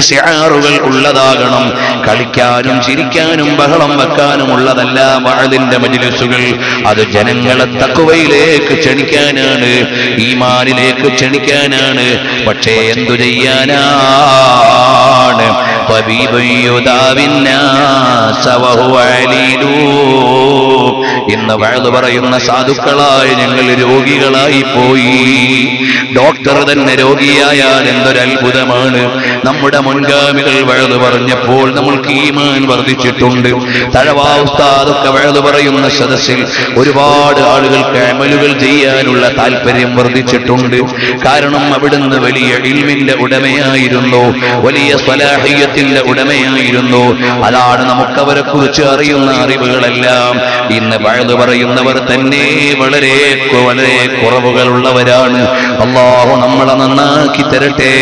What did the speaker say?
ഷിആറുകൾ ഉള്ളതാകണം. കളിക്കാനും ചിരിക്കാനും ബഹളം വെക്കാനും ഉള്ളതല്ല വഅദിന്റെ മജ്ലിസുകൾ. അത് ജനങ്ങളെ തഖ്വയിലേക്ക് ക്ഷണിക്കാനാണ്, ഈമാനിലേക്ക് ക്ഷണിക്കാനാണ്. പക്ഷേ എന്തു ചെയ്യാനാണ്? ഇന്ന് വഅദ് പറയുന്ന സാധുക്കളായ ഞങ്ങൾ രോഗികളായി പോയി. ഡോക്ടർ തന്നെ രോഗിയായാൽ എന്തൊരു അത്ഭുതമാണ്. നമ്മുടെ മുൻഗാമികൾ വഅദ് പറഞ്ഞപ്പോൾ നമ്മൾക്ക് ഈമാൻ വർദ്ധിച്ചിട്ടുണ്ട്. തഴവാ ഉസ്താദൊക്കെ വഅദ് പറയുന്ന സദസ്സിൽ ഒരുപാട് ആളുകൾക്ക് അമലുകൾ ചെയ്യാനുള്ള താല്പര്യം വർദ്ധിച്ചിട്ടുണ്ട്. കാരണം അവിടുന്ന് വലിയ ഇൽമിന്റെ ഉടമയായിരുന്നു, വലിയ സ്വലാഹിയത്തിന്റെ ഉടമയായിരുന്നു. അതാണ് നമുക്കവരെ കുറിച്ച് അറിയുന്ന അറിവുകളെല്ലാം. ഇന്ന് വഅദ് പറയുന്നവർ തന്നെ വളരെ വളരെ കുറവുകളുള്ളവരാണ്. അല്ലാഹു നമ്മളെ നന്നാക്കി തരട്ടെ.